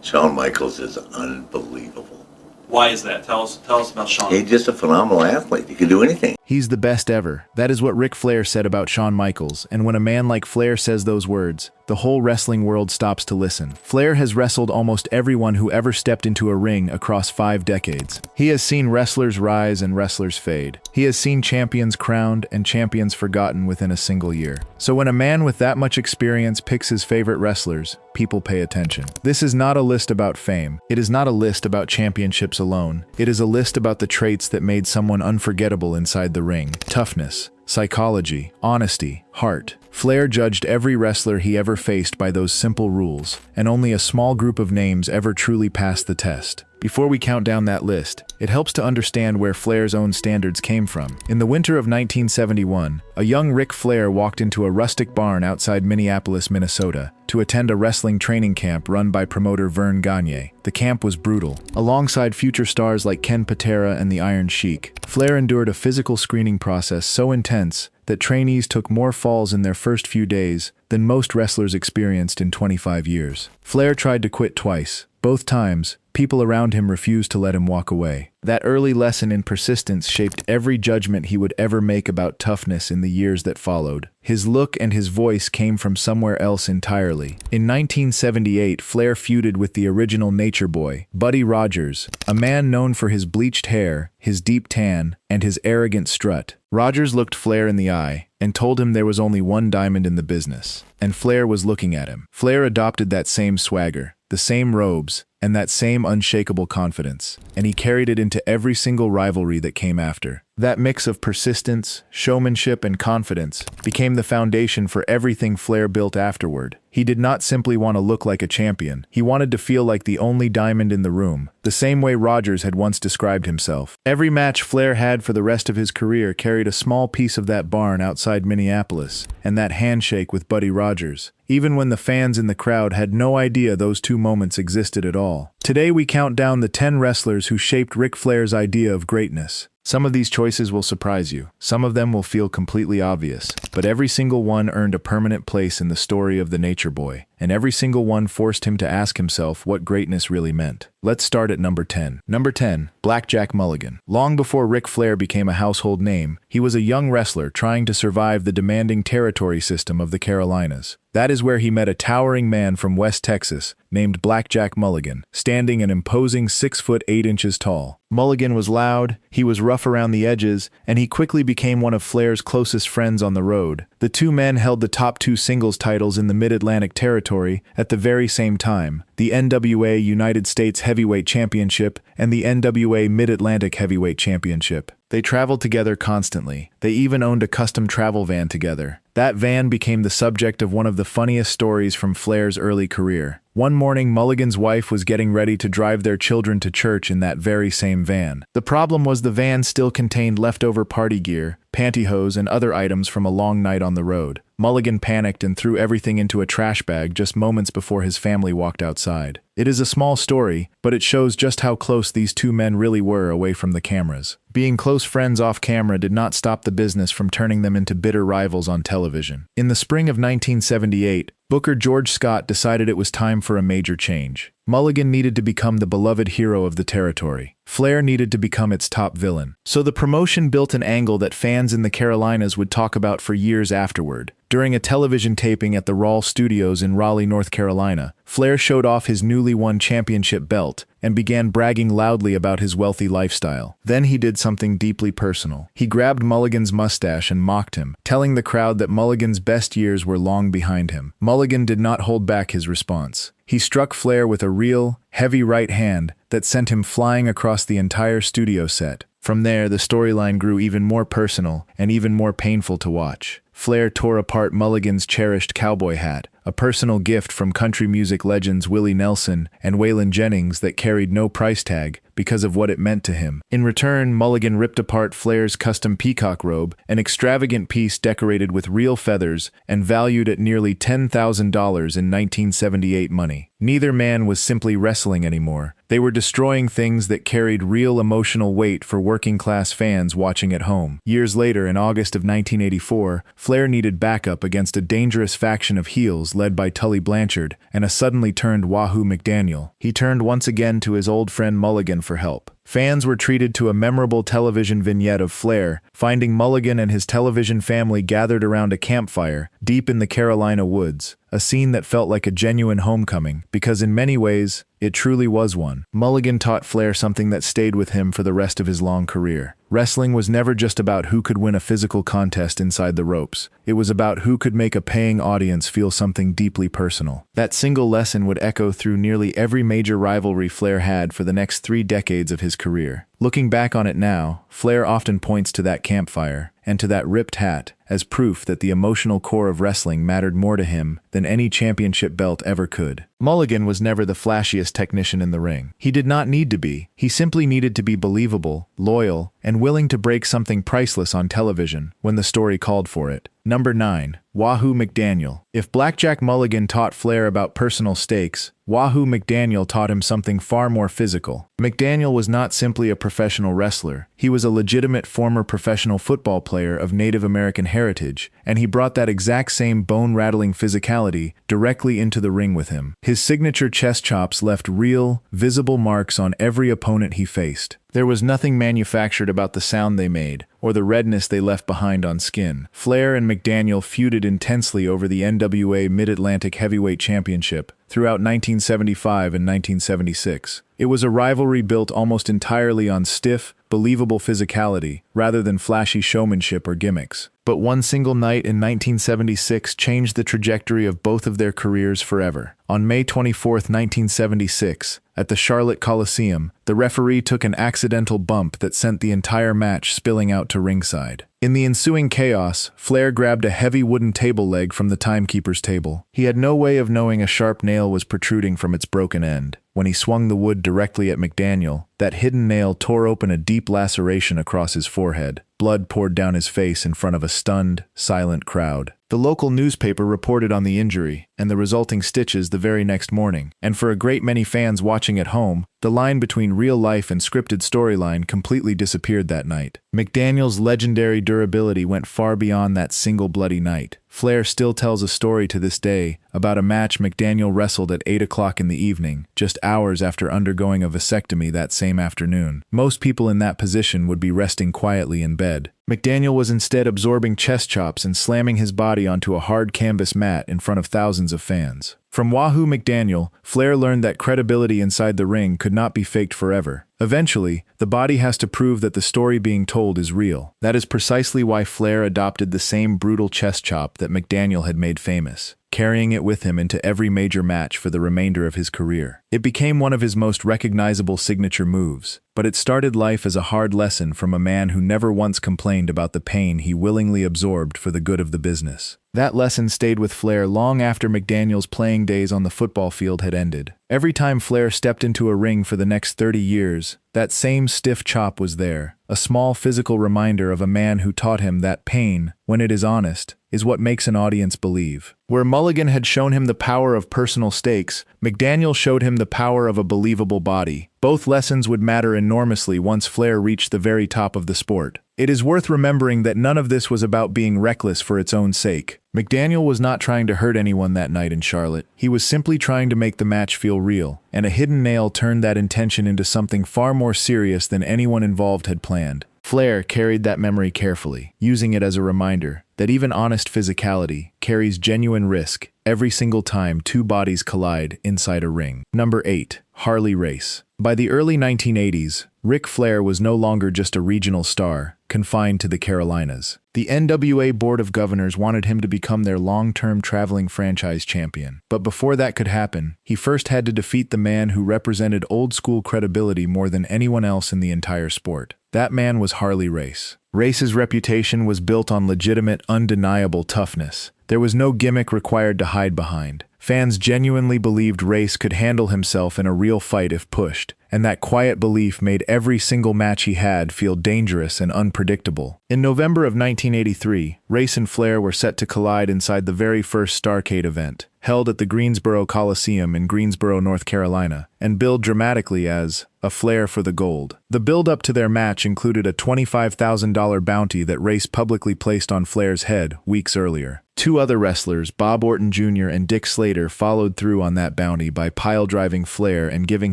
Shawn Michaels is unbelievable. Why is that? Tell us about Shawn. He's just a phenomenal athlete. He can do anything. He's the best ever. That is what Ric Flair said about Shawn Michaels, and when a man like Flair says those words, the whole wrestling world stops to listen. Flair has wrestled almost everyone who ever stepped into a ring across 5 decades. He has seen wrestlers rise and wrestlers fade. He has seen champions crowned and champions forgotten within a single year. So when a man with that much experience picks his favorite wrestlers, people pay attention. This is not a list about fame. It is not a list about championships alone. It is a list about the traits that made someone unforgettable inside the ring. Toughness, psychology, honesty, heart. Flair judged every wrestler he ever faced by those simple rules, and only a small group of names ever truly passed the test. Before we count down that list, it helps to understand where Flair's own standards came from. In the winter of 1971, a young Ric Flair walked into a rustic barn outside Minneapolis, Minnesota, to attend a wrestling training camp run by promoter Vern Gagne. The camp was brutal. Alongside future stars like Ken Patera and the Iron Sheik, Flair endured a physical screening process so intense that trainees took more falls in their first few days than most wrestlers experienced in 25 years. Flair tried to quit twice. Both times, people around him refused to let him walk away. That early lesson in persistence shaped every judgment he would ever make about toughness in the years that followed. His look and his voice came from somewhere else entirely. In 1978, Flair feuded with the original Nature Boy, Buddy Rogers, a man known for his bleached hair, his deep tan, and his arrogant strut. Rogers looked Flair in the eye and told him there was only one diamond in the business, and Flair was looking at him. Flair adopted that same swagger, the same robes, and that same unshakable confidence, and he carried it into every single rivalry that came after. That mix of persistence, showmanship, and confidence became the foundation for everything Flair built afterward. He did not simply want to look like a champion. He wanted to feel like the only diamond in the room, the same way Rogers had once described himself. Every match Flair had for the rest of his career carried a small piece of that barn outside Minneapolis, and that handshake with Buddy Rogers, even when the fans in the crowd had no idea those two moments existed at all. Today we count down the 10 wrestlers who shaped Ric Flair's idea of greatness. Some of these choices will surprise you. Some of them will feel completely obvious, but every single one earned a permanent place in the story of the Nature Boy, and every single one forced him to ask himself what greatness really meant. Let's start at number 10. Number 10, Blackjack Mulligan. Long before Ric Flair became a household name, he was a young wrestler trying to survive the demanding territory system of the Carolinas. That is where he met a towering man from West Texas named Blackjack Mulligan, standing an imposing 6 foot 8 inches tall. Mulligan was loud, he was rough around the edges, and he quickly became one of Flair's closest friends on the road. The two men held the top 2 singles titles in the Mid-Atlantic territory at the very same time, the NWA United States Heavyweight Championship and the NWA Mid-Atlantic Heavyweight Championship. They traveled together constantly. They even owned a custom travel van together. That van became the subject of one of the funniest stories from Flair's early career. One morning, Mulligan's wife was getting ready to drive their children to church in that very same van. The problem was the van still contained leftover party gear, pantyhose, and other items from a long night on the road. Mulligan panicked and threw everything into a trash bag just moments before his family walked outside. It is a small story, but it shows just how close these two men really were away from the cameras. Being close friends off camera did not stop the business from turning them into bitter rivals on television. In the spring of 1978, Booker George Scott decided it was time for a major change. Mulligan needed to become the beloved hero of the territory. Flair needed to become its top villain. So the promotion built an angle that fans in the Carolinas would talk about for years afterward. During a television taping at the Rawl Studios in Raleigh, North Carolina, Flair showed off his newly won championship belt and began bragging loudly about his wealthy lifestyle. Then he did something deeply personal. He grabbed Mulligan's mustache and mocked him, telling the crowd that Mulligan's best years were long behind him. Mulligan did not hold back his response. He struck Flair with a real, heavy right hand that sent him flying across the entire studio set. From there, the storyline grew even more personal and even more painful to watch. Flair tore apart Mulligan's cherished cowboy hat, a personal gift from country music legends Willie Nelson and Waylon Jennings that carried no price tag because of what it meant to him. In return, Mulligan ripped apart Flair's custom peacock robe, an extravagant piece decorated with real feathers and valued at nearly $10,000 in 1978 money. Neither man was simply wrestling anymore. They were destroying things that carried real emotional weight for working-class fans watching at home. Years later, in August of 1984, Flair needed backup against a dangerous faction of heels led by Tully Blanchard and a suddenly turned Wahoo McDaniel. He turned once again to his old friend Mulligan for help. Fans were treated to a memorable television vignette of Flair finding Mulligan and his television family gathered around a campfire deep in the Carolina woods, a scene that felt like a genuine homecoming, because in many ways, it truly was one. Mulligan taught Flair something that stayed with him for the rest of his long career. Wrestling was never just about who could win a physical contest inside the ropes. It was about who could make a paying audience feel something deeply personal. That single lesson would echo through nearly every major rivalry Flair had for the next 3 decades of his career. Looking back on it now, Flair often points to that campfire and to that ripped hat as proof that the emotional core of wrestling mattered more to him than any championship belt ever could. Mulligan was never the flashiest technician in the ring. He did not need to be. He simply needed to be believable, loyal, and willing to break something priceless on television when the story called for it. Number 9. Wahoo McDaniel. If Blackjack Mulligan taught Flair about personal stakes, Wahoo McDaniel taught him something far more physical. McDaniel was not simply a professional wrestler. He was a legitimate former professional football player of Native American heritage, and he brought that exact same bone-rattling physicality directly into the ring with him. His signature chest chops left real, visible marks on every opponent he faced. There was nothing manufactured about the sound they made, or the redness they left behind on skin. Flair and McDaniel feuded intensely over the NWA Mid-Atlantic Heavyweight Championship throughout 1975 and 1976. It was a rivalry built almost entirely on stiff, believable physicality, rather than flashy showmanship or gimmicks. But one single night in 1976 changed the trajectory of both of their careers forever. On May 24, 1976, at the Charlotte Coliseum, the referee took an accidental bump that sent the entire match spilling out to ringside. In the ensuing chaos, Flair grabbed a heavy wooden table leg from the timekeeper's table. He had no way of knowing a sharp nail was protruding from its broken end. When he swung the wood directly at McDaniel, that hidden nail tore open a deep laceration across his forehead. Blood poured down his face in front of a stunned, silent crowd. The local newspaper reported on the injury and the resulting stitches the very next morning, and for a great many fans watching at home, the line between real life and scripted storyline completely disappeared that night. McDaniel's legendary durability went far beyond that single bloody night. Flair still tells a story to this day about a match McDaniel wrestled at 8 o'clock in the evening, just hours after undergoing a vasectomy that same afternoon. Most people in that position would be resting quietly in bed. McDaniel was instead absorbing chest chops and slamming his body onto a hard canvas mat in front of thousands of fans. From Wahoo McDaniel, Flair learned that credibility inside the ring could not be faked forever. Eventually, the body has to prove that the story being told is real. That is precisely why Flair adopted the same brutal chest chop that McDaniel had made famous, carrying it with him into every major match for the remainder of his career. It became one of his most recognizable signature moves, but it started life as a hard lesson from a man who never once complained about the pain he willingly absorbed for the good of the business. That lesson stayed with Flair long after McDaniel's playing days on the football field had ended. Every time Flair stepped into a ring for the next 30 years, that same stiff chop was there, a small physical reminder of a man who taught him that pain, when it is honest, is what makes an audience believe. Where Mulligan had shown him the power of personal stakes, McDaniel showed him the power of a believable body. Both lessons would matter enormously once Flair reached the very top of the sport. It is worth remembering that none of this was about being reckless for its own sake. McDaniel was not trying to hurt anyone that night in Charlotte. He was simply trying to make the match feel real, and a hidden nail turned that intention into something far more serious than anyone involved had planned. Flair carried that memory carefully, using it as a reminder that even honest physicality carries genuine risk every single time two bodies collide inside a ring. Number 8. Harley Race. By the early 1980s, Ric Flair was no longer just a regional star, confined to the Carolinas. The NWA Board of Governors wanted him to become their long-term traveling franchise champion. But before that could happen, he first had to defeat the man who represented old-school credibility more than anyone else in the entire sport. That man was Harley Race. Race's reputation was built on legitimate, undeniable toughness. There was no gimmick required to hide behind. Fans genuinely believed Race could handle himself in a real fight if pushed, and that quiet belief made every single match he had feel dangerous and unpredictable. In November of 1983, Race and Flair were set to collide inside the very first Starrcade event. held at the Greensboro Coliseum in Greensboro, North Carolina, and billed dramatically as a Flair for the Gold. The build-up to their match included a $25,000 bounty that Race publicly placed on Flair's head weeks earlier. Two other wrestlers, Bob Orton Jr. and Dick Slater, followed through on that bounty by pile-driving Flair and giving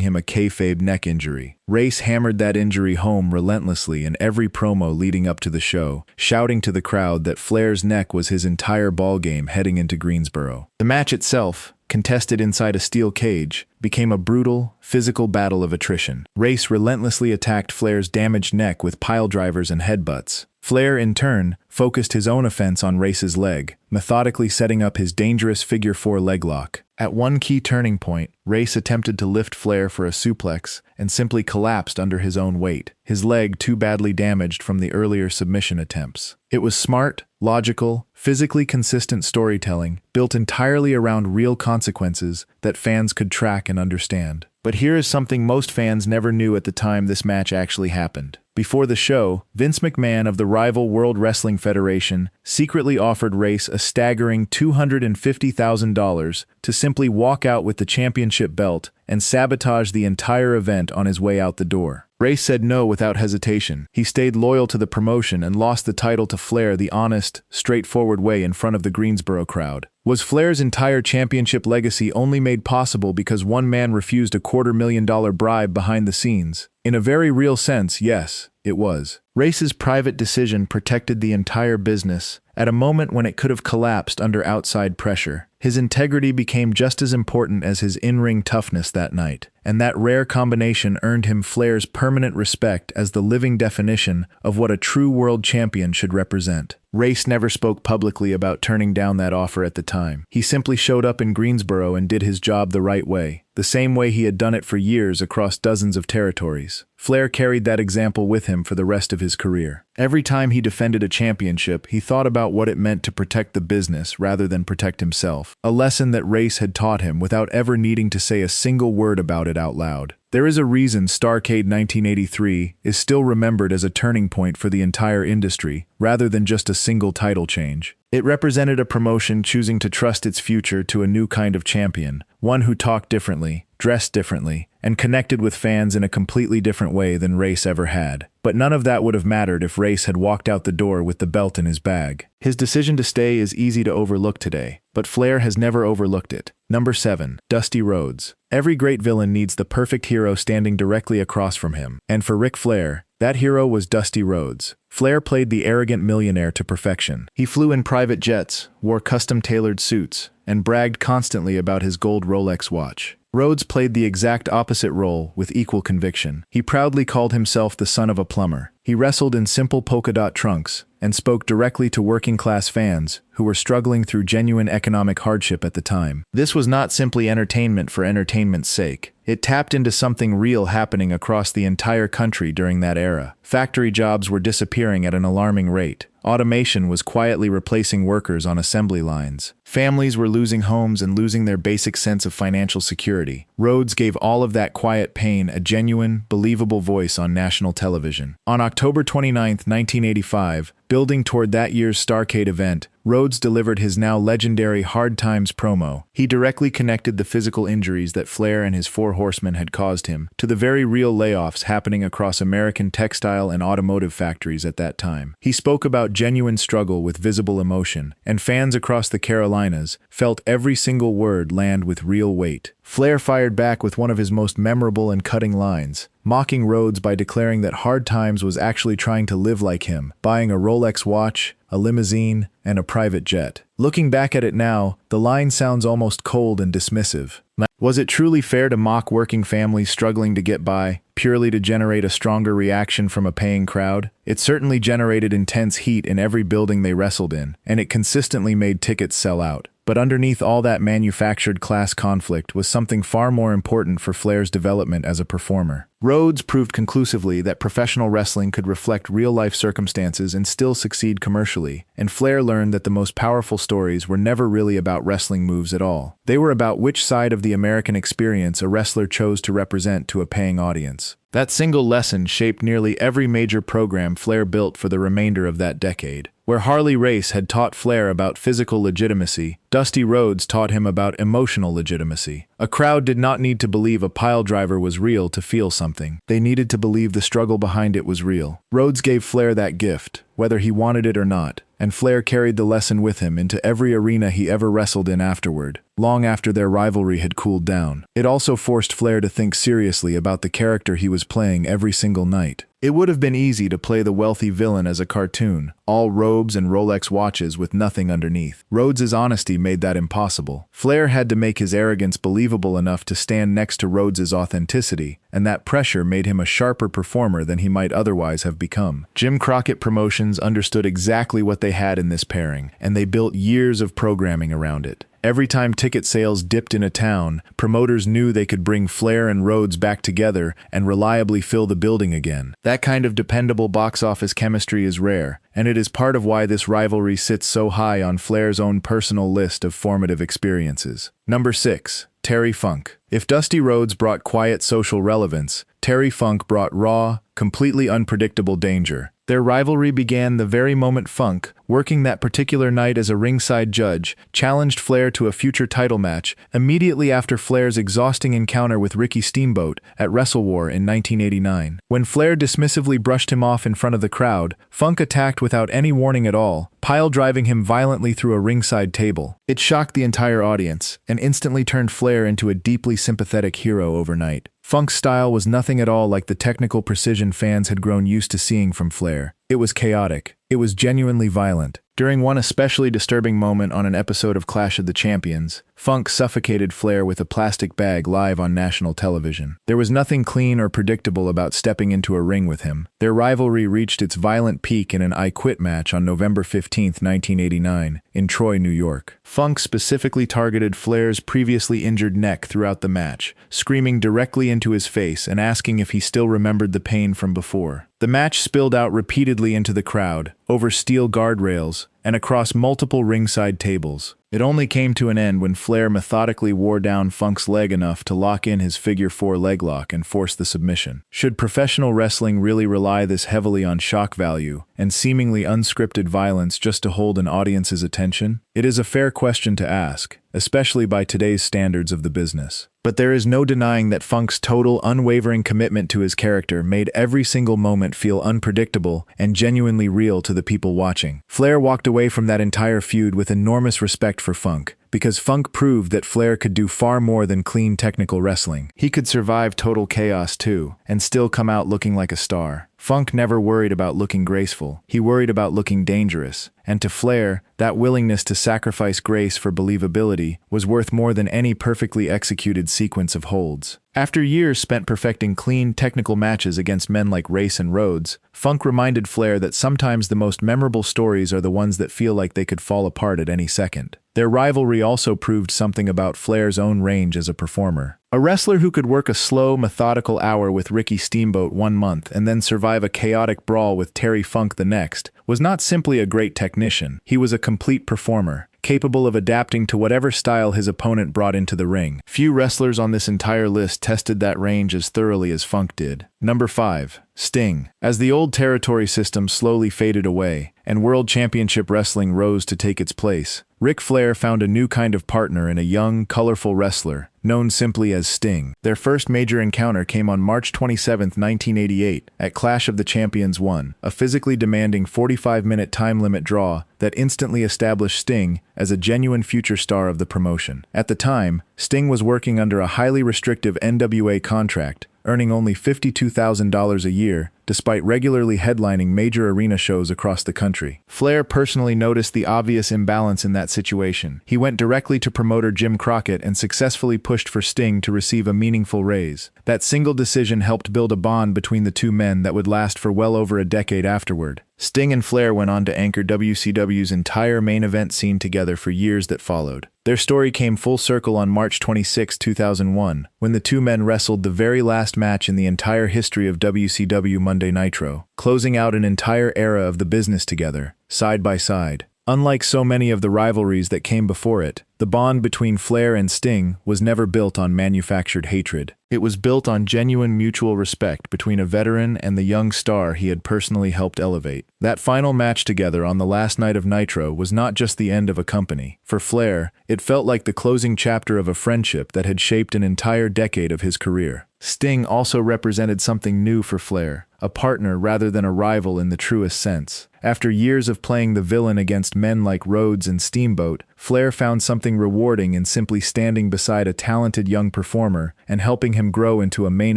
him a kayfabe neck injury. Race hammered that injury home relentlessly in every promo leading up to the show, shouting to the crowd that Flair's neck was his entire ballgame heading into Greensboro. The match itself, contested inside a steel cage, became a brutal, physical battle of attrition. Race relentlessly attacked Flair's damaged neck with pile-drivers and headbutts. Flair, in turn, focused his own offense on Race's leg, methodically setting up his dangerous figure-4 leg lock. At one key turning point, Race attempted to lift Flair for a suplex and simply collapsed under his own weight, his leg too badly damaged from the earlier submission attempts. It was smart, logical, physically consistent storytelling, built entirely around real consequences that fans could track and understand. But here is something most fans never knew at the time this match actually happened. Before the show, Vince McMahon of the rival World Wrestling Federation secretly offered Race a staggering $250,000 to simply walk out with the championship belt and sabotage the entire event on his way out the door. Race said no without hesitation. He stayed loyal to the promotion and lost the title to Flair the honest, straightforward way in front of the Greensboro crowd. Was Flair's entire championship legacy only made possible because one man refused a $250,000 bribe behind the scenes? In a very real sense, yes, it was. Race's private decision protected the entire business at a moment when it could have collapsed under outside pressure. His integrity became just as important as his in-ring toughness that night, and that rare combination earned him Flair's permanent respect as the living definition of what a true world champion should represent. Race never spoke publicly about turning down that offer at the time. He simply showed up in Greensboro and did his job the right way, the same way he had done it for years across dozens of territories. Flair carried that example with him for the rest of his career. Every time he defended a championship, he thought about what it meant to protect the business rather than protect himself, a lesson that Race had taught him without ever needing to say a single word about it out loud. There is a reason Starrcade 1983 is still remembered as a turning point for the entire industry, rather than just a single title change. It represented a promotion choosing to trust its future to a new kind of champion, one who talked differently, dressed differently, and connected with fans in a completely different way than Race ever had. But none of that would have mattered if Race had walked out the door with the belt in his bag. His decision to stay is easy to overlook today, but Flair has never overlooked it. Number 7. Dusty Rhodes. Every great villain needs the perfect hero standing directly across from him, and for Ric Flair, that hero was Dusty Rhodes. Flair played the arrogant millionaire to perfection. He flew in private jets, wore custom-tailored suits, and bragged constantly about his gold Rolex watch. Rhodes played the exact opposite role with equal conviction. He proudly called himself the son of a plumber. He wrestled in simple polka-dot trunks and spoke directly to working-class fans who were struggling through genuine economic hardship at the time. This was not simply entertainment for entertainment's sake. It tapped into something real happening across the entire country during that era. Factory jobs were disappearing at an alarming rate. Automation was quietly replacing workers on assembly lines. Families were losing homes and losing their basic sense of financial security. Rhodes gave all of that quiet pain a genuine, believable voice on national television. On October 29, 1985, building toward that year's Starrcade event, Rhodes delivered his now legendary Hard Times promo. He directly connected the physical injuries that Flair and his Four Horsemen had caused him to the very real layoffs happening across American textile and automotive factories at that time. He spoke about genuine struggle with visible emotion, and fans across the Carolinas felt every single word land with real weight. Flair fired back with one of his most memorable and cutting lines, mocking Rhodes by declaring that Hard Times was actually trying to live like him, buying a Rolex watch, a limousine, and a private jet. Looking back at it now, the line sounds almost cold and dismissive. Was it truly fair to mock working families struggling to get by, purely to generate a stronger reaction from a paying crowd? It certainly generated intense heat in every building they wrestled in, and it consistently made tickets sell out. But underneath all that manufactured class conflict was something far more important for Flair's development as a performer. Rhodes proved conclusively that professional wrestling could reflect real-life circumstances and still succeed commercially, and Flair learned that the most powerful stories were never really about wrestling moves at all. They were about which side of the American experience a wrestler chose to represent to a paying audience. That single lesson shaped nearly every major program Flair built for the remainder of that decade. Where Harley Race had taught Flair about physical legitimacy, Dusty Rhodes taught him about emotional legitimacy. A crowd did not need to believe a piledriver was real to feel something. They needed to believe the struggle behind it was real. Rhodes gave Flair that gift, whether he wanted it or not, and Flair carried the lesson with him into every arena he ever wrestled in afterward, long after their rivalry had cooled down. It also forced Flair to think seriously about the character he was playing every single night. It would have been easy to play the wealthy villain as a cartoon, all robes and Rolex watches with nothing underneath. Rhodes' honesty made that impossible. Flair had to make his arrogance believable enough to stand next to Rhodes' authenticity, and that pressure made him a sharper performer than he might otherwise have become. Jim Crockett Promotions understood exactly what they had in this pairing, and they built years of programming around it. Every time ticket sales dipped in a town, promoters knew they could bring Flair and Rhodes back together and reliably fill the building again. That kind of dependable box office chemistry is rare, and it is part of why this rivalry sits so high on Flair's own personal list of formative experiences. Number 6. Terry Funk. If Dusty Rhodes brought quiet social relevance, Terry Funk brought raw, completely unpredictable danger. Their rivalry began the very moment Funk, working that particular night as a ringside judge, challenged Flair to a future title match immediately after Flair's exhausting encounter with Ricky Steamboat at WrestleWar in 1989. When Flair dismissively brushed him off in front of the crowd, Funk attacked without any warning at all, pile-driving him violently through a ringside table. It shocked the entire audience, and instantly turned Flair into a deeply sympathetic hero overnight. Funk's style was nothing at all like the technical precision fans had grown used to seeing from Flair. It was chaotic. It was genuinely violent. During one especially disturbing moment on an episode of Clash of the Champions, Funk suffocated Flair with a plastic bag live on national television. There was nothing clean or predictable about stepping into a ring with him. Their rivalry reached its violent peak in an I Quit match on November 15, 1989, in Troy, New York. Funk specifically targeted Flair's previously injured neck throughout the match, screaming directly into his face and asking if he still remembered the pain from before. The match spilled out repeatedly into the crowd, over steel guardrails, and across multiple ringside tables. It only came to an end when Flair methodically wore down Funk's leg enough to lock in his figure-4 leg lock and force the submission. Should professional wrestling really rely this heavily on shock value and seemingly unscripted violence just to hold an audience's attention? It is a fair question to ask, especially by today's standards of the business. But there is no denying that Funk's total, unwavering commitment to his character made every single moment feel unpredictable and genuinely real to the people watching. Flair walked away from that entire feud with enormous respect for Funk, because Funk proved that Flair could do far more than clean technical wrestling. He could survive total chaos too, and still come out looking like a star. Funk never worried about looking graceful. He worried about looking dangerous. And to Flair, that willingness to sacrifice grace for believability was worth more than any perfectly executed sequence of holds. After years spent perfecting clean, technical matches against men like Race and Rhodes, Funk reminded Flair that sometimes the most memorable stories are the ones that feel like they could fall apart at any second. Their rivalry also proved something about Flair's own range as a performer. A wrestler who could work a slow, methodical hour with Ricky Steamboat one month and then survive a chaotic brawl with Terry Funk the next was not simply a great technician. He was a complete performer, capable of adapting to whatever style his opponent brought into the ring. Few wrestlers on this entire list tested that range as thoroughly as Funk did. Number 5. Sting. As the old territory system slowly faded away, and World Championship Wrestling rose to take its place, Ric Flair found a new kind of partner in a young, colorful wrestler, known simply as Sting. Their first major encounter came on March 27, 1988, at Clash of the Champions 1, a physically demanding 45-minute time-limit draw that instantly established Sting as a genuine future star of the promotion. At the time, Sting was working under a highly restrictive NWA contract, earning only $52,000 a year, despite regularly headlining major arena shows across the country. Flair personally noticed the obvious imbalance in that situation. He went directly to promoter Jim Crockett and successfully pushed for Sting to receive a meaningful raise. That single decision helped build a bond between the two men that would last for well over a decade afterward. Sting and Flair went on to anchor WCW's entire main event scene together for years that followed. Their story came full circle on March 26, 2001, when the two men wrestled the very last match in the entire history of WCW Monday Nitro, closing out an entire era of the business together, side by side. Unlike so many of the rivalries that came before it, The bond between Flair and Sting was never built on manufactured hatred. It was built on genuine mutual respect between a veteran and the young star he had personally helped elevate. That final match together on the last night of Nitro was not just the end of a company. For Flair, it felt like the closing chapter of a friendship that had shaped an entire decade of his career. Sting also represented something new for Flair, a partner rather than a rival in the truest sense. After years of playing the villain against men like Rhodes and Steamboat, Flair found something rewarding in simply standing beside a talented young performer and helping him grow into a main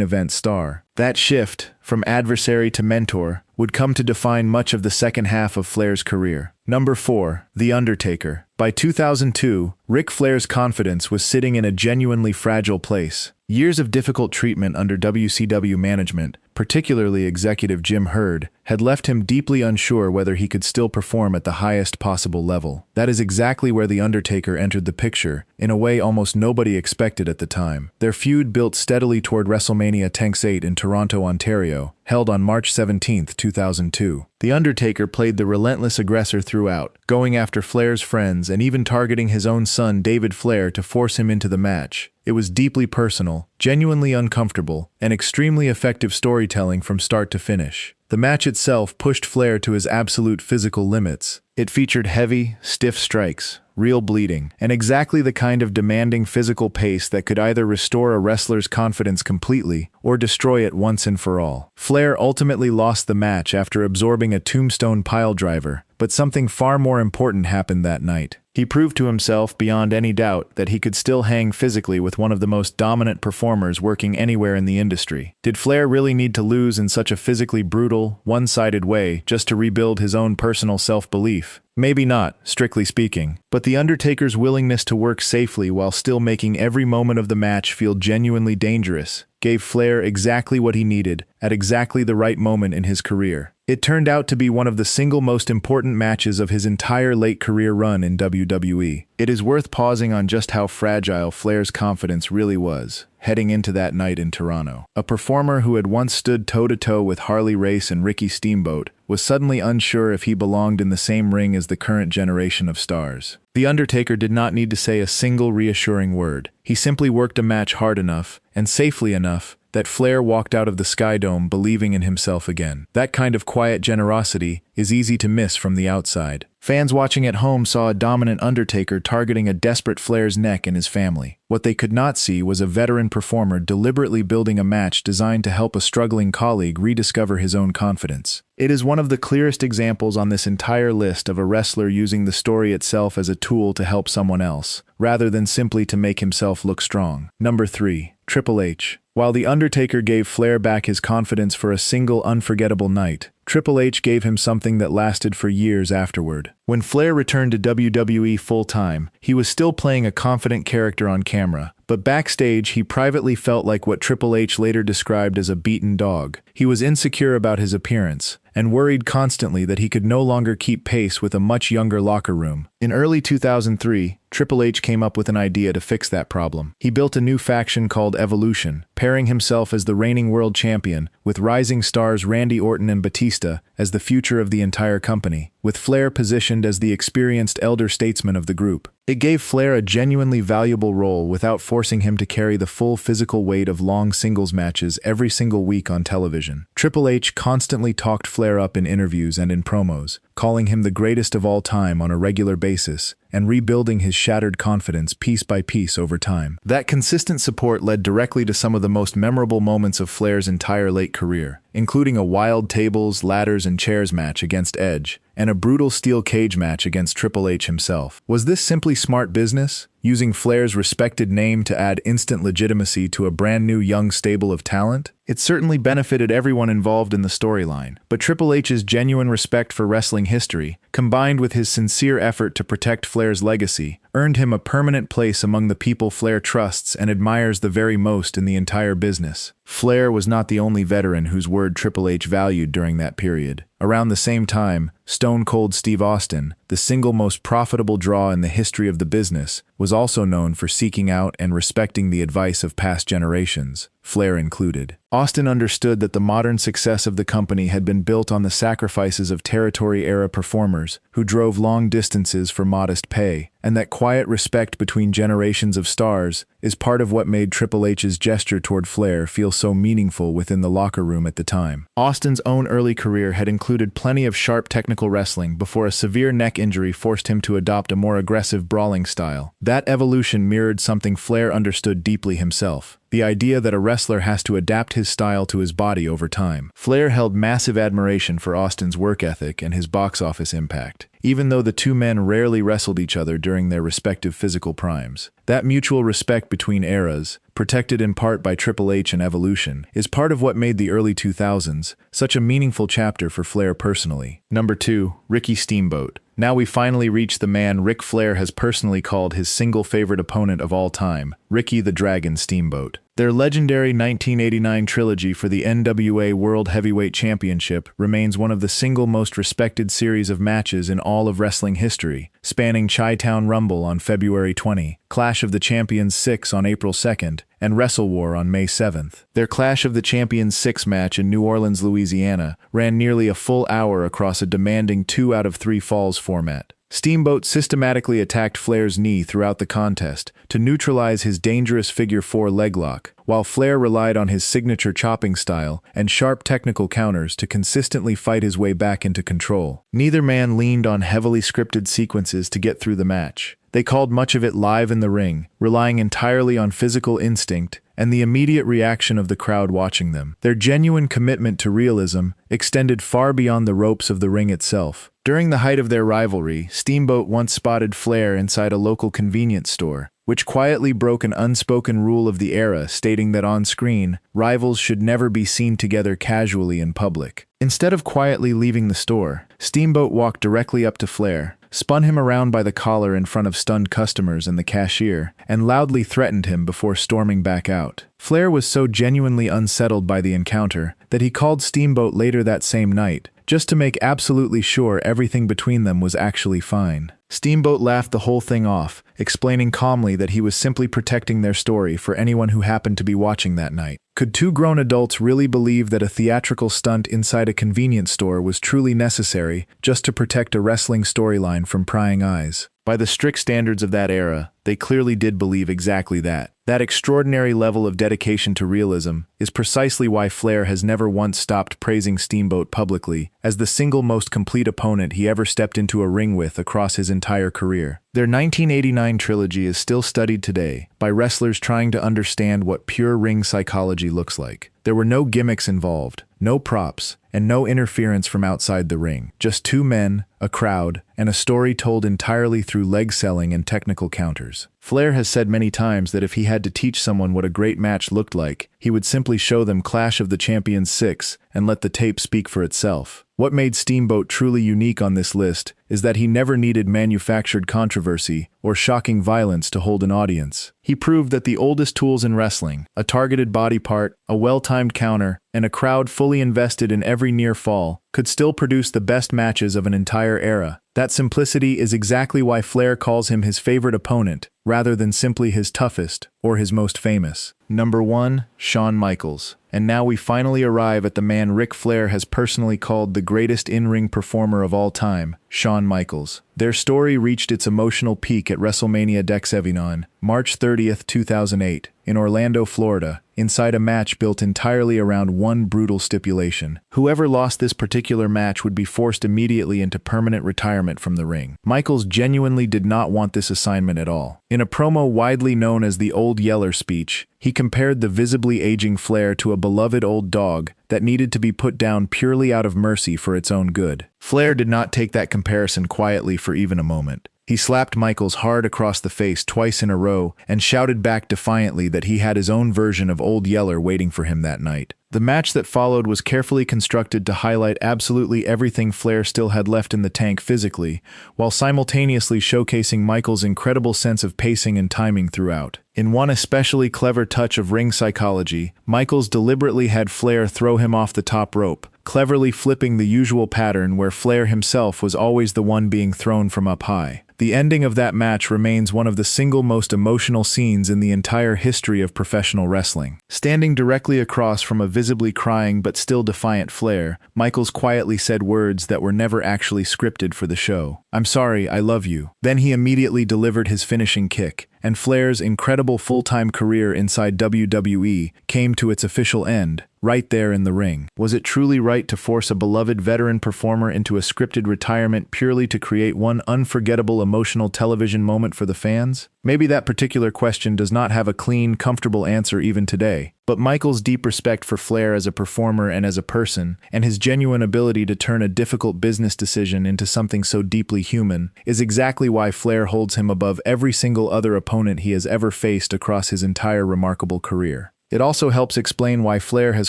event star. That shift, from adversary to mentor, would come to define much of the second half of Flair's career. Number 4. The Undertaker. By 2002, Ric Flair's confidence was sitting in a genuinely fragile place. Years of difficult treatment under WCW management, particularly executive Jim Herd, had left him deeply unsure whether he could still perform at the highest possible level. That is exactly where The Undertaker entered the picture, in a way almost nobody expected at the time. Their feud built steadily toward WrestleMania X8 in Toronto, Ontario, held on March 17, 2002. The Undertaker played the relentless aggressor throughout, going after Flair's friends and even targeting his own son David Flair to force him into the match. It was deeply personal, genuinely uncomfortable, and extremely effective storytelling from start to finish. The match itself pushed Flair to his absolute physical limits. It featured heavy, stiff strikes, real bleeding, and exactly the kind of demanding physical pace that could either restore a wrestler's confidence completely or destroy it once and for all. Flair ultimately lost the match after absorbing a tombstone piledriver, but something far more important happened that night. He proved to himself beyond any doubt that he could still hang physically with one of the most dominant performers working anywhere in the industry. Did Flair really need to lose in such a physically brutal, one-sided way just to rebuild his own personal self-belief? Maybe not, strictly speaking, but The Undertaker's willingness to work safely while still making every moment of the match feel genuinely dangerous gave Flair exactly what he needed at exactly the right moment in his career. It turned out to be one of the single most important matches of his entire late career run in WWE. It is worth pausing on just how fragile Flair's confidence really was, heading into that night in Toronto. A performer who had once stood toe-to-toe with Harley Race and Ricky Steamboat was suddenly unsure if he belonged in the same ring as the current generation of stars. The Undertaker did not need to say a single reassuring word. He simply worked a match hard enough, and safely enough, that Flair walked out of the Sky Dome believing in himself again. That kind of quiet generosity is easy to miss from the outside. Fans watching at home saw a dominant Undertaker targeting a desperate Flair's neck and his family. What they could not see was a veteran performer deliberately building a match designed to help a struggling colleague rediscover his own confidence. It is one of the clearest examples on this entire list of a wrestler using the story itself as a tool to help someone else, rather than simply to make himself look strong. Number 3. Triple H. While The Undertaker gave Flair back his confidence for a single unforgettable night, Triple H gave him something that lasted for years afterward. When Flair returned to WWE full-time, he was still playing a confident character on camera, but backstage he privately felt like what Triple H later described as a beaten dog. He was insecure about his appearance, and worried constantly that he could no longer keep pace with a much younger locker room. In early 2003, Triple H came up with an idea to fix that problem. He built a new faction called Evolution, pairing himself as the reigning world champion with rising stars Randy Orton and Batista as the future of the entire company, with Flair positioned as the experienced elder statesman of the group. It gave Flair a genuinely valuable role without forcing him to carry the full physical weight of long singles matches every single week on television. Triple H constantly talked Flair up in interviews and in promos, calling him the greatest of all time on a regular basis, and rebuilding his shattered confidence piece by piece over time. That consistent support led directly to some of the most memorable moments of Flair's entire late career, including a wild tables, ladders, and chairs match against Edge, and a brutal steel cage match against Triple H himself. Was this simply smart business, using Flair's respected name to add instant legitimacy to a brand new young stable of talent? It certainly benefited everyone involved in the storyline, but Triple H's genuine respect for wrestling history, combined with his sincere effort to protect Flair's legacy, earned him a permanent place among the people Flair trusts and admires the very most in the entire business. Flair was not the only veteran whose word Triple H valued during that period. Around the same time, Stone Cold Steve Austin, the single most profitable draw in the history of the business, was also known for seeking out and respecting the advice of past generations, Flair included. Austin understood that the modern success of the company had been built on the sacrifices of territory-era performers who drove long distances for modest pay, and that quiet respect between generations of stars is part of what made Triple H's gesture toward Flair feel so meaningful within the locker room at the time. Austin's own early career had included plenty of sharp technical wrestling before a severe neck injury forced him to adopt a more aggressive brawling style. That evolution mirrored something Flair understood deeply himself: the idea that a wrestler has to adapt his style to his body over time. Flair held massive admiration for Austin's work ethic and his box office impact, even though the two men rarely wrestled each other during their respective physical primes. That mutual respect between eras, protected in part by Triple H and Evolution, is part of what made the early 2000s such a meaningful chapter for Flair personally. Number 2, Ricky Steamboat. Now we finally reach the man Ric Flair has personally called his single favorite opponent of all time, Ricky the Dragon Steamboat. Their legendary 1989 trilogy for the NWA World Heavyweight Championship remains one of the single most respected series of matches in all of wrestling history, spanning Chi-Town Rumble on February 20, Clash of the Champions 6 on April 2nd, and Wrestle War on May 7th. Their Clash of the Champions 6 match in New Orleans, Louisiana, ran nearly a full hour across a demanding 2 out of 3 falls format. Steamboat systematically attacked Flair's knee throughout the contest to neutralize his dangerous figure 4 leg lock, while Flair relied on his signature chopping style and sharp technical counters to consistently fight his way back into control. Neither man leaned on heavily scripted sequences to get through the match. They called much of it live in the ring, relying entirely on physical instinct and the immediate reaction of the crowd watching them. Their genuine commitment to realism extended far beyond the ropes of the ring itself. During the height of their rivalry, Steamboat once spotted Flair inside a local convenience store, which quietly broke an unspoken rule of the era stating that on screen, rivals should never be seen together casually in public. Instead of quietly leaving the store, Steamboat walked directly up to Flair, spun him around by the collar in front of stunned customers and the cashier, and loudly threatened him before storming back out. Flair was so genuinely unsettled by the encounter that he called Steamboat later that same night, just to make absolutely sure everything between them was actually fine. Steamboat laughed the whole thing off, explaining calmly that he was simply protecting their story for anyone who happened to be watching that night. Could two grown adults really believe that a theatrical stunt inside a convenience store was truly necessary just to protect a wrestling storyline from prying eyes? By the strict standards of that era, they clearly did believe exactly that. That extraordinary level of dedication to realism is precisely why Flair has never once stopped praising Steamboat publicly as the single most complete opponent he ever stepped into a ring with across his entire career. Their 1989 trilogy is still studied today by wrestlers trying to understand what pure ring psychology looks like. There were no gimmicks involved, no props, and no interference from outside the ring. Just two men, a crowd, and a story told entirely through leg selling and technical counters. Flair has said many times that if he had to teach someone what a great match looked like, he would simply show them Clash of the Champions 6 and let the tape speak for itself. What made Steamboat truly unique on this list is that he never needed manufactured controversy or shocking violence to hold an audience. He proved that the oldest tools in wrestling, a targeted body part, a well-timed counter, and a crowd fully invested in every near fall, could still produce the best matches of an entire era. That simplicity is exactly why Flair calls him his favorite opponent, rather than simply his toughest or his most famous. Number 1, Shawn Michaels. And now we finally arrive at the man Ric Flair has personally called the greatest in-ring performer of all time, Shawn Michaels. Their story reached its emotional peak at WrestleMania X7, March 30th, 2008, in Orlando, Florida, inside a match built entirely around one brutal stipulation. Whoever lost this particular match would be forced immediately into permanent retirement from the ring. Michaels genuinely did not want this assignment at all. In a promo widely known as the Old Yeller speech, he compared the visibly aging Flair to a beloved old dog that needed to be put down purely out of mercy for its own good. Flair did not take that comparison quietly for even a moment. He slapped Michaels hard across the face twice in a row and shouted back defiantly that he had his own version of Old Yeller waiting for him that night. The match that followed was carefully constructed to highlight absolutely everything Flair still had left in the tank physically, while simultaneously showcasing Michaels' incredible sense of pacing and timing throughout. In one especially clever touch of ring psychology, Michaels deliberately had Flair throw him off the top rope, cleverly flipping the usual pattern where Flair himself was always the one being thrown from up high. The ending of that match remains one of the single most emotional scenes in the entire history of professional wrestling. Standing directly across from a visibly crying but still defiant Flair, Michaels quietly said words that were never actually scripted for the show. "I'm sorry, I love you." Then he immediately delivered his finishing kick, and Flair's incredible full-time career inside WWE came to its official end, right there in the ring. Was it truly right to force a beloved veteran performer into a scripted retirement purely to create one unforgettable emotional television moment for the fans? Maybe that particular question does not have a clean, comfortable answer even today. But Michaels' deep respect for Flair as a performer and as a person, and his genuine ability to turn a difficult business decision into something so deeply human, is exactly why Flair holds him above every single other opponent he has ever faced across his entire remarkable career. It also helps explain why Flair has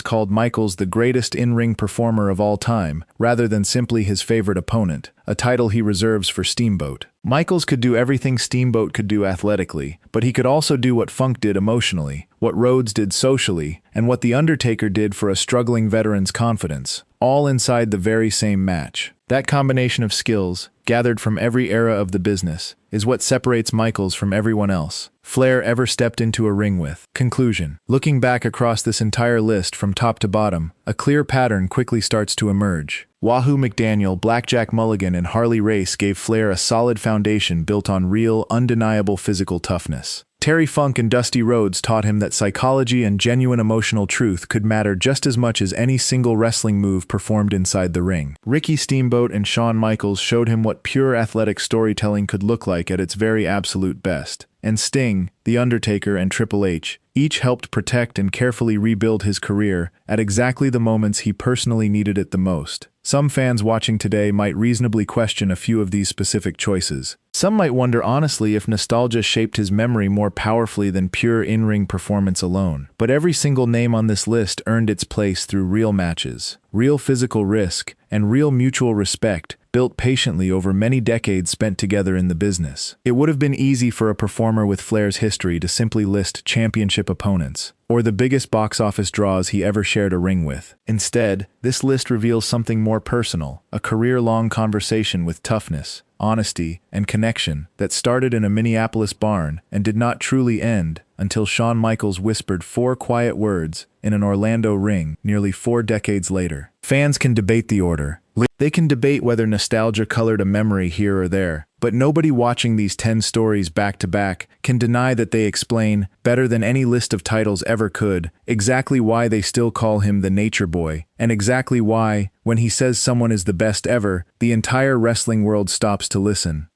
called Michaels the greatest in-ring performer of all time, rather than simply his favorite opponent, a title he reserves for Steamboat. Michaels could do everything Steamboat could do athletically, but he could also do what Funk did emotionally, what Rhodes did socially, and what The Undertaker did for a struggling veteran's confidence, all inside the very same match. That combination of skills, gathered from every era of the business, is what separates Michaels from everyone else Flair ever stepped into a ring with. Conclusion. Looking back across this entire list from top to bottom, a clear pattern quickly starts to emerge. Wahoo McDaniel, Blackjack Mulligan, and Harley Race gave Flair a solid foundation built on real, undeniable physical toughness. Terry Funk and Dusty Rhodes taught him that psychology and genuine emotional truth could matter just as much as any single wrestling move performed inside the ring. Ricky Steamboat and Shawn Michaels showed him what pure athletic storytelling could look like at its very absolute best. And Sting, The Undertaker, and Triple H each helped protect and carefully rebuild his career at exactly the moments he personally needed it the most. Some fans watching today might reasonably question a few of these specific choices. Some might wonder honestly if nostalgia shaped his memory more powerfully than pure in-ring performance alone. But every single name on this list earned its place through real matches, real physical risk, and real mutual respect, built patiently over many decades spent together in the business. It would have been easy for a performer with Flair's history to simply list championship opponents, or the biggest box office draws he ever shared a ring with. Instead, this list reveals something more personal, a career-long conversation with toughness, honesty, and connection that started in a Minneapolis barn and did not truly end until Shawn Michaels whispered 4 quiet words in an Orlando ring nearly 4 decades later. Fans can debate the order. They can debate whether nostalgia colored a memory here or there, but nobody watching these 10 stories back to back can deny that they explain, better than any list of titles ever could, exactly why they still call him the Nature Boy, and exactly why, when he says someone is the best ever, the entire wrestling world stops to listen.